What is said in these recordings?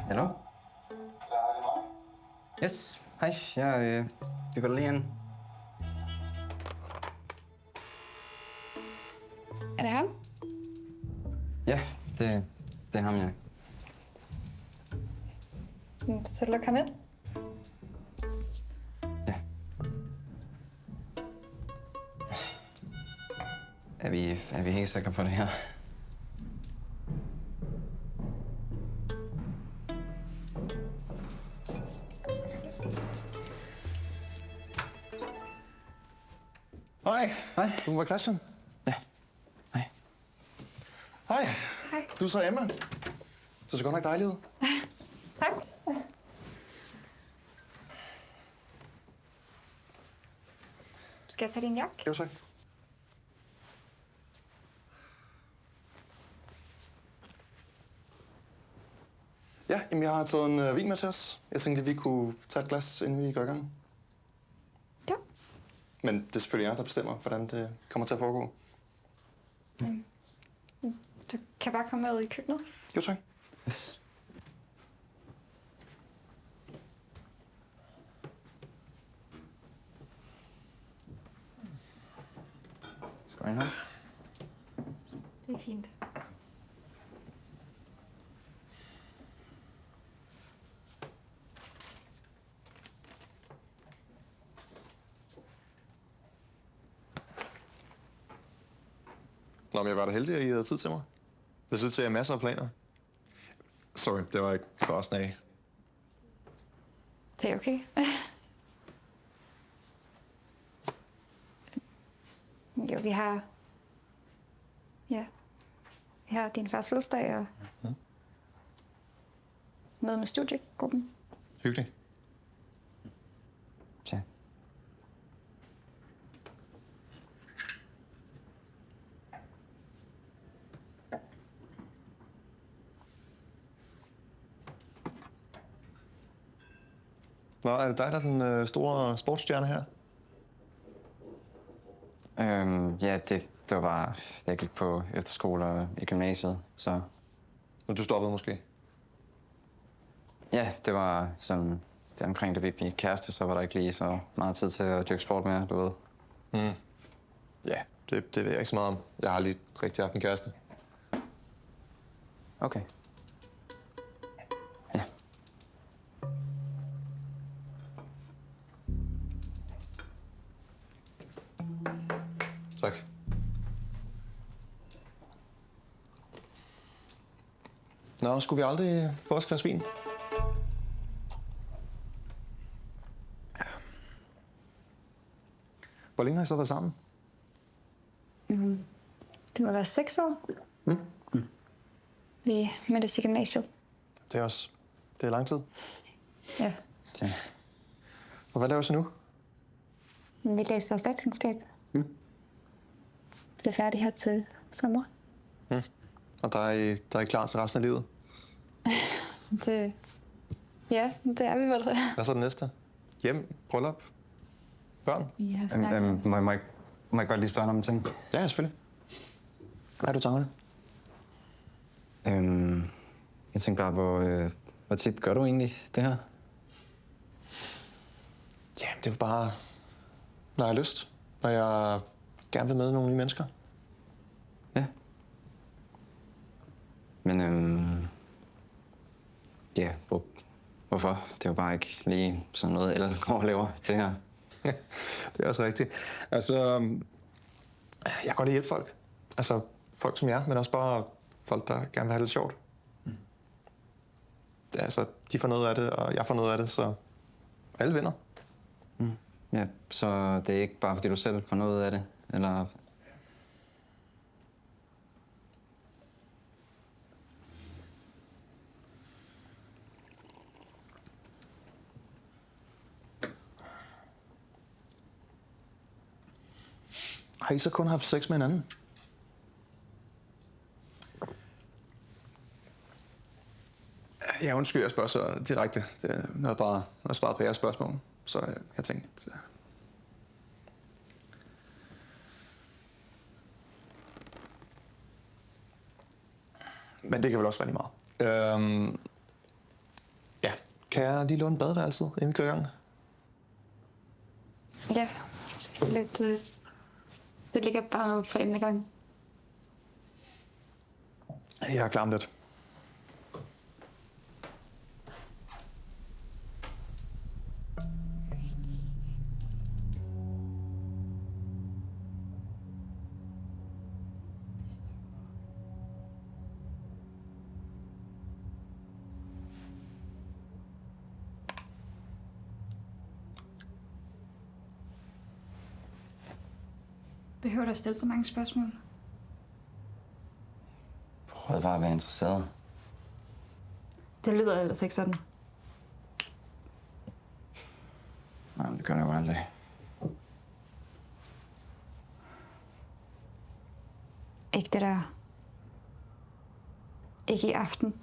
Hallo? Yes, hej. Jeg bygger lige ind. Er det ham? Ja, det er ham, ja. Så luk ham ind. Ja. Er vi helt sikre på det her? Hej. Hej. Du må være Christian. Ja. Hej. Hej. Hej. Du er så Emma. Du ser godt nok dejlig ud. Tak. Skal jeg tage din jakke? Jo, tak. Ja, jamen, jeg har taget en vin med til os. Jeg tænkte, at vi kunne tage et glas, inden vi går i gang. Ja. Men det er selvfølgelig jer, der bestemmer, hvordan det kommer til at foregå. Du kan bare komme med ud i køkkenet. Jo, tak. Yes. Skal du ind her? Det er fint. Nå, men jeg var da heldig, at I havde tid til mig. Det synes jeg, jeg har masser af planer. Sorry, det var ikke for os af. Det er okay. Jo, vi har... Ja. Vi har din fars fødselsdag og... Møde med studiegruppen. Hyggeligt. Ja. Nå, er det dig, der er den store sportsstjerne her? Ja, det var bare, da jeg gik på efterskole og i gymnasiet, så... Men du stoppede måske? Ja, det var sådan... Det omkring, da vi blev kæreste, så var der ikke lige så meget tid til at dyrke sport mere, du ved. Ja, det ved jeg ikke så meget om. Jeg har lige rigtig haft en kæreste. Okay. Ja. Tak. Nå, skulle vi aldrig få os et glas vin? Hvor længe har I så været sammen? Det må være 6 år. Vi mødtes i gymnasiet. Det er lang tid. Ja. Ja. Og hvad laver du så nu? Men vi læser statskundskab. Bliver færdig her til sommer. Og der er I klar til resten af livet? Det... Ja, det er vi vel. Hvad er så det næste? Hjem? Bryllup? Børn? Vi har snakket. Må jeg godt lige spørge dig om en ting? Ja, selvfølgelig. Hvad er du tankerne? Jeg tænkte bare, hvor tit gør du egentlig det her? Ja, det er jo bare, når jeg har lyst. Når jeg gerne vil møde nogle nye mennesker. Ja. Men ja, hvorfor? Det er jo bare ikke lige sådan noget, alle går og laver det her. Det er også rigtigt. Altså, jeg kan godt lide at hjælpe folk. Altså, folk som jer, men også bare folk, der gerne vil have det lidt sjovt. Det er, altså, de får noget af det, og jeg får noget af det, så alle vinder. Ja, så det er ikke bare, fordi du selv får noget af det, eller... Har I så kun haft sex med hinanden? Ja, undskyld, jeg spørger så direkte. Det er noget bare at svare på jeres spørgsmål. Så jeg tænkte... Men det kan vel også være lige meget. Kan jeg lige låne badeværelset, inden vi går i gang? Ja, selvfølgelig. Det ligger bare for emnegang. Jeg er klar om lidt. Behøver du at stille så mange spørgsmål? Prøv bare at være interesseret. Det lyder ellers ikke sådan. Nej, men det gør jeg jo aldrig. Ikke det der. Ikke i aften.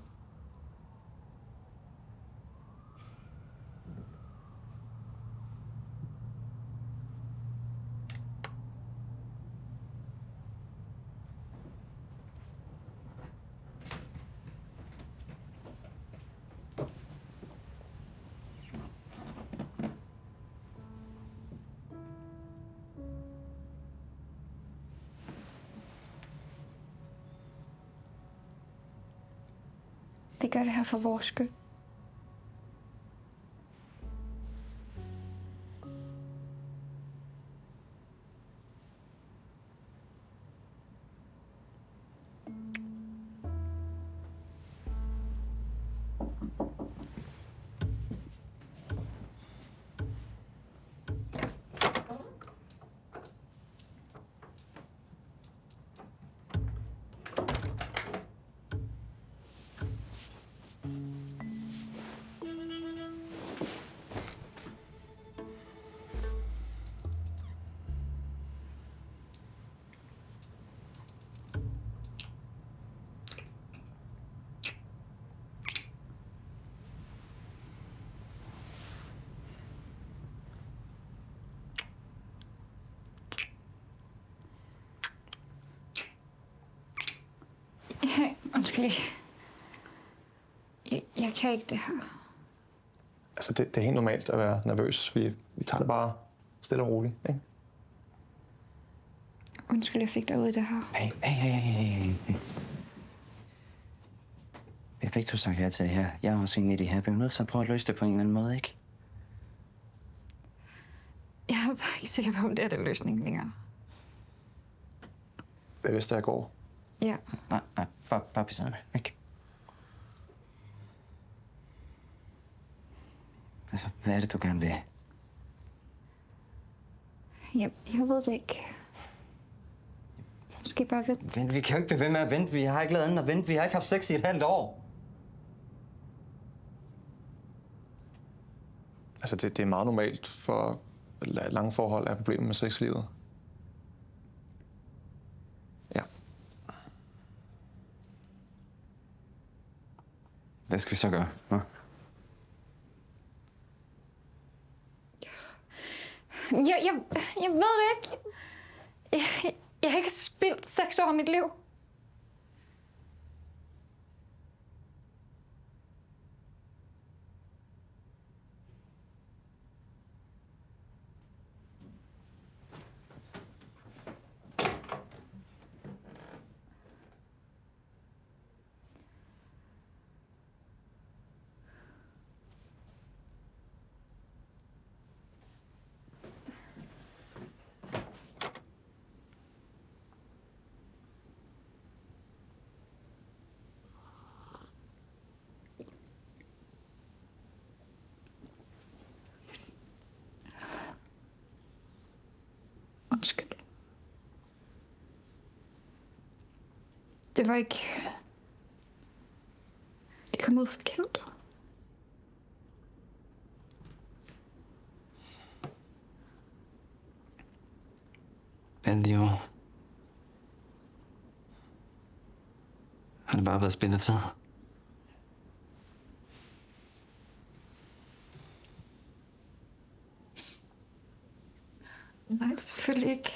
Vi gør det her for vores skyld. Undskyld. Jeg kan ikke det her. Altså, det er helt normalt at være nervøs. Vi tager det bare stille og roligt, ikke? Undskyld, jeg fik dig ud i det her. Hey. Vi har begge to sagt ja til det her. Jeg er også enig i det her. Vi er nødt til at prøve at løse det på en eller anden måde, ikke? Jeg er bare ikke sikker på, om det er den løsning længere. Det er vist, der går. Ja. Nej. Bare bliv siddende. Ikke? Altså, hvad er det, du gerne vil? Jeg ved det ikke. Måske bare vente. Vent, vi kan jo ikke blive ved med at vente. Vi har ikke lavet andet at vente. Vi har ikke haft sex i et halvt år. Altså, det er meget normalt for lange forhold er problemer med sexlivet. Ja. Hvad skal vi så gøre? Hva? Jeg ved det ikke. Jeg har ikke spildt 6 år af mit liv. Undskyld. Det var ikke... Det kom ud forkert. Alle de år har det bare været spilletid. Nej, selvfølgelig ikke.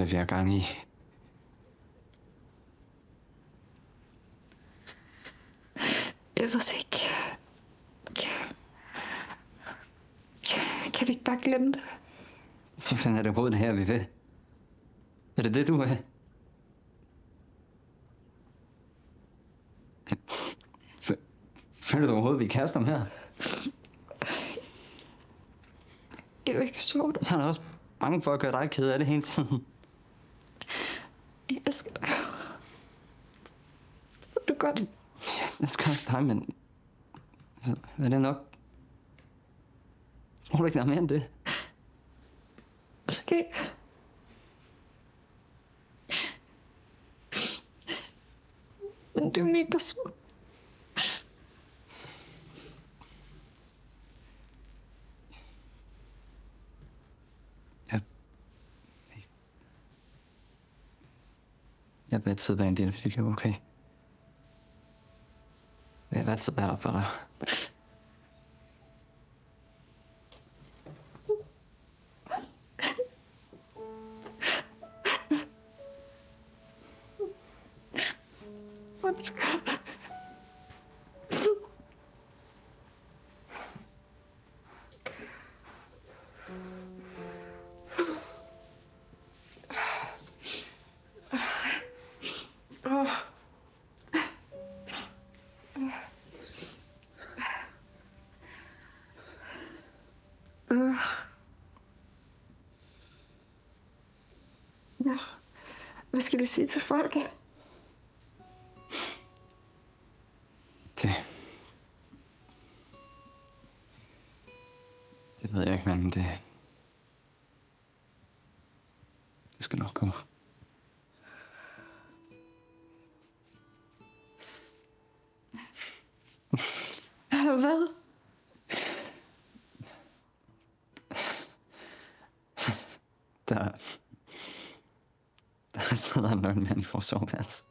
det, vi har gang i? Jeg ved det ikke. Kan vi ikke bare glemme det? Hvad fanden er det overhovedet her, vi vil? Er det det, du er? Føler du overhovedet, vi kaster dem her? Det er jo ikke sjovt. Jeg er da også bange for at gøre dig ked af det hele tiden. Jeg elsker dig. Det ved du godt. Jeg skal også dig, men... Altså, er det nok? Tror du ikke, der er mere end det? Måske. Men det er jo mega surt. Jeg vil altid være en del af dit liv, okay? Jeg vil altid være der for dig. Ja. Hvad skal vi sige til folk? Det ved jeg ikke, men det skal nok gå. Hvad? Der sidder en nøgen mand i vores soveværelse.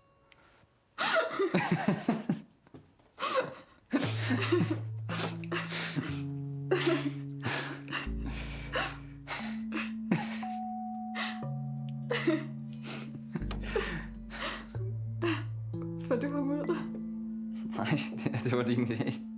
For det var møder. Nej, det var din idé.